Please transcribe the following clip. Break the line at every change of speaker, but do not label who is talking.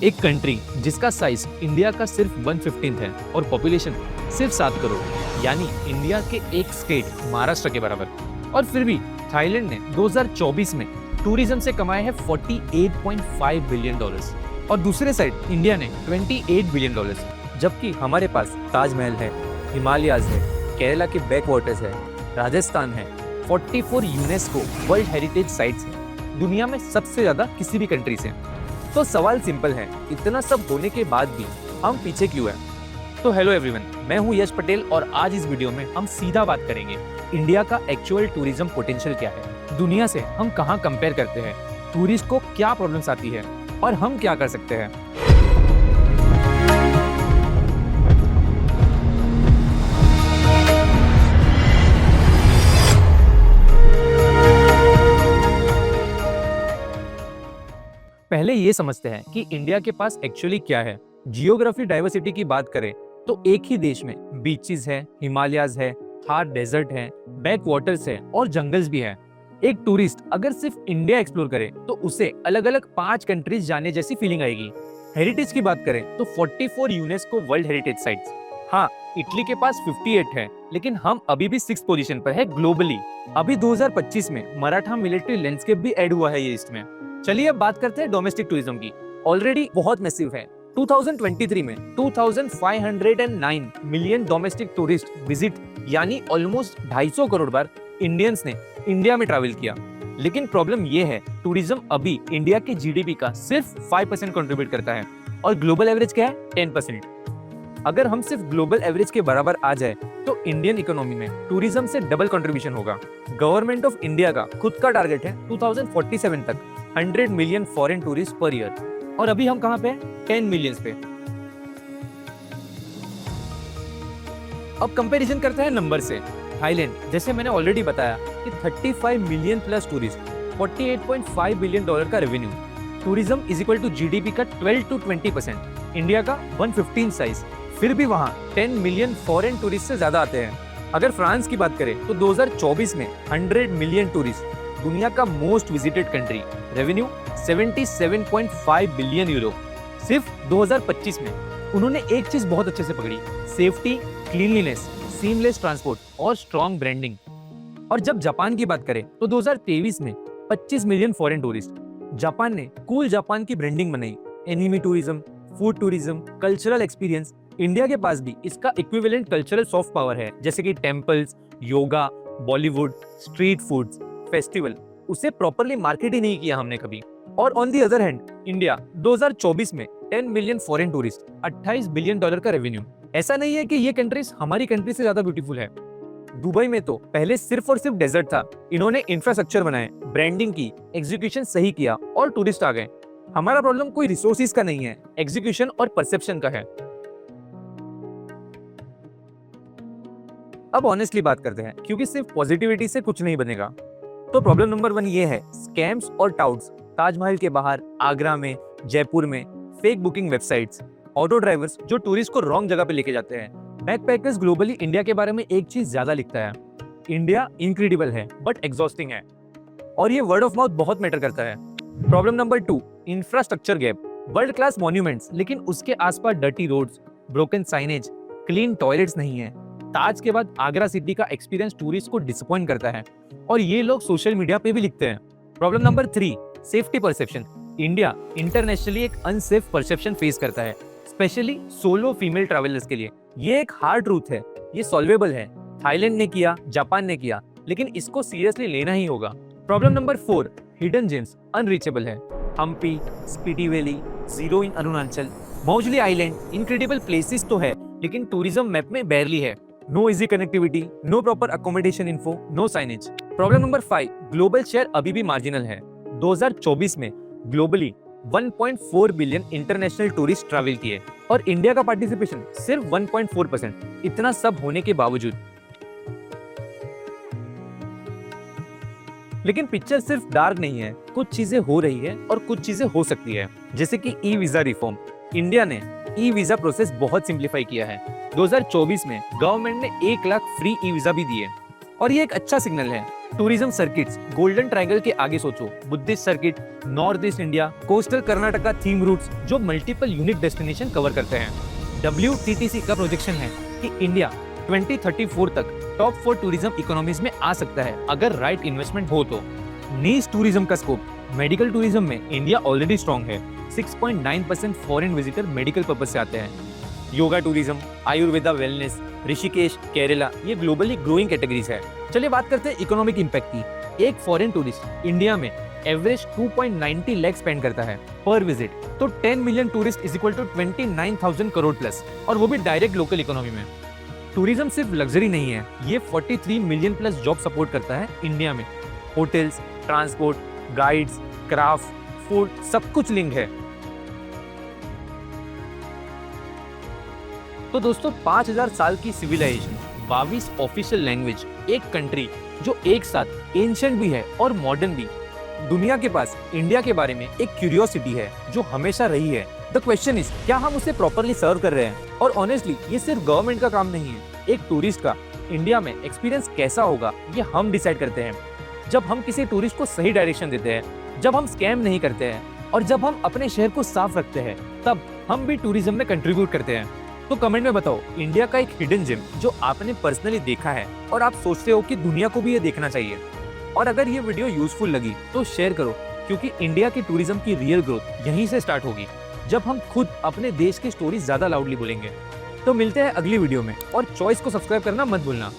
एक कंट्री जिसका size India का सिर्फ 1/15 है और पॉपुलेशन सिर्फ 7 करोड़, यानी इंडिया के एक स्टेट महाराष्ट्र के बराबर। और फिर भी थाईलैंड ने 2024 में टूरिज्म से कमाए हैं $48.5 बिलियन और दूसरे साइड इंडिया ने $28 बिलियन, जबकि हमारे पास ताजमहल है, हिमालयाज है, केरला के बैक वाटर्स है, राजस्थान है, 44 यूनेस्को वर्ल्ड हेरिटेज साइट्स है, दुनिया में सबसे ज्यादा किसी भी कंट्री से। तो सवाल सिंपल है, इतना सब होने के बाद भी हम पीछे क्यों हैं? तो हेलो एवरीवन, मैं हूं यश पटेल और आज इस वीडियो में हम सीधा बात करेंगे इंडिया का एक्चुअल टूरिज्म पोटेंशियल क्या है, दुनिया से हम कहां कंपेयर करते हैं, टूरिस्ट को क्या प्रॉब्लम्स आती है और हम क्या कर सकते हैं। पहले ये समझते हैं कि इंडिया के पास एक्चुअली क्या है। जियोग्राफी डाइवर्सिटी की बात करें तो एक ही देश में बीचेस है, हिमालयाज है, थार डेजर्ट है, बैक वाटर्स है और जंगल्स भी है। एक टूरिस्ट अगर सिर्फ इंडिया एक्सप्लोर करे तो उसे अलग अलग 5 कंट्रीज जाने जैसी फीलिंग आएगी। हेरिटेज की बात करें तो 44 यूनेस्को वर्ल्ड हेरिटेज साइट्स। हाँ, इटली के पास 58 है, लेकिन हम अभी भी 6th पोजीशन पर है ग्लोबली। अभी 2025 में मराठा मिलिट्री लैंडस्केप भी ऐड हुआ है ये लिस्ट में। चलिए अब बात करते हैं डोमेस्टिक टूरिज्म की। ऑलरेडी बहुत मैसिव है। 2023 में 2509 मिलियन डोमेस्टिक टूरिस्ट विजिट, यानी ऑलमोस्ट 250 करोड़ बार इंडियंस ने इंडिया में ट्रैवल किया। लेकिन प्रॉब्लम ये है, टूरिज्म अभी इंडिया के जीडीपी का सिर्फ 5% कंट्रीब्यूट करता है और ग्लोबल एवरेज क्या है? 10%। अगर हम सिर्फ ग्लोबल एवरेज के बराबर आ जाए तो इंडियन इकोनॉमी में टूरिज्म से डबल कंट्रीब्यूशन होगा। गवर्नमेंट ऑफ इंडिया का खुद का टारगेट है 2047 तक 100 million foreign tourist per year, और अभी हम कहां पे हैं? 10 मिलियन पे। अब कंपैरिजन करते हैं नंबर से। थाईलैंड, जैसे मैंने ऑलरेडी बताया कि 35 मिलियन प्लस टूरिस्ट, $48.5 बिलियन का revenue, tourism is equal to GDP का 12 to 20%, इंडिया का 115 साइज, फिर भी वहां 10 मिलियन फॉरेन टूरिस्ट से ज्यादा आते हैं। अगर फ्रांस की बात करें तो 2024 में 100 मिलियन टूरिस्ट, दुनिया का most visited country, revenue 77.5 billion euro. सिर्फ 2025 में उन्होंने एक चीज बहुत अच्छे से पकड़ी, सेफ्टी, क्लीनलीनेस, सीमलेस ट्रांसपोर्ट और स्ट्रॉन्ग ब्रांडिंग। और जब जापान की बात करें तो 2023 में 25 मिलियन फॉरेन टूरिस्ट, जापान ने कूल जापान की ब्रांडिंग बनाई, enemy tourism, food tourism, cultural experience. India के पास भी इसका इक्विवेलेंट कल्चरल सॉफ्ट पावर है, जैसे कि temples, yoga, Bollywood, street foods, festival. उसे प्रॉपरली मार्केट ही नहीं किया हमने कभी। और on the other hand India 2024 में 10 मिलियन फॉरेन टूरिस्ट, $28 बिलियन का रेवेन्यू। ऐसा नहीं है कि ये कंट्रीज हमारी कंट्री से ज्यादा ब्यूटीफुल है। दुबई में तो पहले सिर्फ और सिर्फ डेजर्ट था, इन्होंने इंफ्रास्ट्रक्चर बनाए, ब्रांडिंग की, एग्जीक्यूशन सही किया और टूरिस्ट आ गए। हमारा प्रॉब्लम कोई रिसोर्सेज का नहीं है, एग्जीक्यूशन और परसेप्शन का है। अब ऑनेस्टली बात करते हैं, क्योंकि सिर्फ पॉजिटिविटी से कुछ नहीं बनेगा। तो प्रॉब्लम नंबर 1 ये है, स्कैम्स और टाउट्स। ताजमहल के बाहर, आगरा में, जयपुर में fake booking websites, auto drivers जो टूरिस्ट को रॉन्ग जगह पे लेके जाते हैं। बैकपैकर्स ग्लोबली इंडिया के बारे में एक चीज ज्यादा लिखता है, इंडिया इनक्रेडिबल है बट एग्जॉस्टिंग है, और ये वर्ड ऑफ माउथ बहुत मैटर करता है। Problem number 2, infrastructure gap. World class monuments, लेकिन उसके आसपास dirty roads, broken signage, clean toilets नहीं है। ताज के बाद आगरा सिटी का एक्सपीरियंस टूरिस्ट को डिसअपॉइंट करता है, और ये लोग सोशल मीडिया पे भी लिखते हैं। Problem number 3, safety perception. India internationally एक अनसेफ परसेप्शन फेस करता है, स्पेशली सोलो फीमेल ट्रैवलर्स के लिए। ये एक हार्ड ट्रूथ है, ये सॉल्वेबल है। थाईलैंड ने किया, जापान ने किया, लेकिन इसको सीरियसली लेना ही होगा। Problem number 4, hidden gems unreachable है। Hampi, Spiti valley, Ziro in Arunachal, Majuli island, incredible places तो है, लेकिन टूरिज्म मैप में बैरली है। No easy connectivity, no proper accommodation info, no signage. Problem number 5, global share अभी भी मार्जिनल है। 2024 में globally 1.4 billion international tourist travel किए और इंडिया का पार्टिसिपेशन सिर्फ 1.4%। इतना सब होने के बावजूद, लेकिन पिक्चर सिर्फ डार्क नहीं है, कुछ चीजें हो रही है और कुछ चीजें हो सकती है, जैसे कि ई वीजा रिफॉर्म। इंडिया ने ई वीजा प्रोसेस बहुत सिंप्लीफाई किया है। 2024 में गवर्नमेंट ने 1 लाख फ्री ई वीजा भी दिए, और ये एक अच्छा सिग्नल है। टूरिज्म सर्किट्स, गोल्डन ट्रायंगल के आगे सोचो, Buddhist circuit, north east India, coastal Karnataka theme routes जो मल्टीपल यूनिक डेस्टिनेशन कवर करते हैं। WTTC का प्रोजेक्शन है कि इंडिया 2034 तक टॉप 4 टूरिज्म इकोनॉमीज में आ सकता है अगर राइट इन्वेस्टमेंट हो तो। नीश टूरिज्म का स्कोप, मेडिकल टूरिज्म में इंडिया ऑलरेडी स्ट्रॉन्ग है। 6.9% फॉरेन विजिटर मेडिकल पर्पज से आते हैं। योगा टूरिज्म, आयुर्वेदा वेलनेस, ऋषिकेश, केरला ये ग्लोबली ग्रोइंग कैटेगरीज है। चलिए बात करते हैं इकोनॉमिक इम्पैक्ट की। एक फॉरेन टूरिस्ट इंडिया में एवरेज 2.90 लाख स्पेंड करता है पर विजिट, तो 10 million tourist is equal to 29,000 crore plus, और वो भी डायरेक्ट लोकल इकोनॉमी में। टूरिज्म सिर्फ लग्जरी नहीं है, ये 43 मिलियन प्लस जॉब सपोर्ट करता है इंडिया में। Hotels, transport, guides, craft, food सब कुछ लिंक है। तो दोस्तों 5000 साल की सिविलाइजेशन, 22 ऑफिशियल लैंग्वेज, एक कंट्री जो एक साथ एंशिएंट भी है और मॉडर्न भी। दुनिया के पास इंडिया के बारे में एक क्यूरियोसिटी है जो हमेशा रही है। द क्वेश्चन इज, क्या हम उसे प्रॉपरली सर्व कर रहे हैं? और ऑनेस्टली ये सिर्फ गवर्नमेंट का काम नहीं है। एक टूरिस्ट का इंडिया में एक्सपीरियंस कैसा होगा ये हम डिसाइड करते हैं। जब हम किसी टूरिस्ट को सही डायरेक्शन देते हैं, जब हम स्कैम नहीं करते हैं, और जब हम अपने शहर को साफ रखते हैं, तब हम भी टूरिज्म में कंट्रीब्यूट करते हैं। तो कमेंट में बताओ इंडिया का एक हिडन जेम जो आपने पर्सनली देखा है और आप सोचते हो कि दुनिया को भी ये देखना चाहिए। और अगर ये वीडियो यूजफुल लगी तो शेयर करो, क्योंकि इंडिया की टूरिज्म की रियल ग्रोथ यहीं से स्टार्ट होगी, जब हम खुद अपने देश की स्टोरी ज्यादा लाउडली बोलेंगे। तो मिलते हैं अगली वीडियो में, और चॉइस को सब्सक्राइब करना मत भूलना।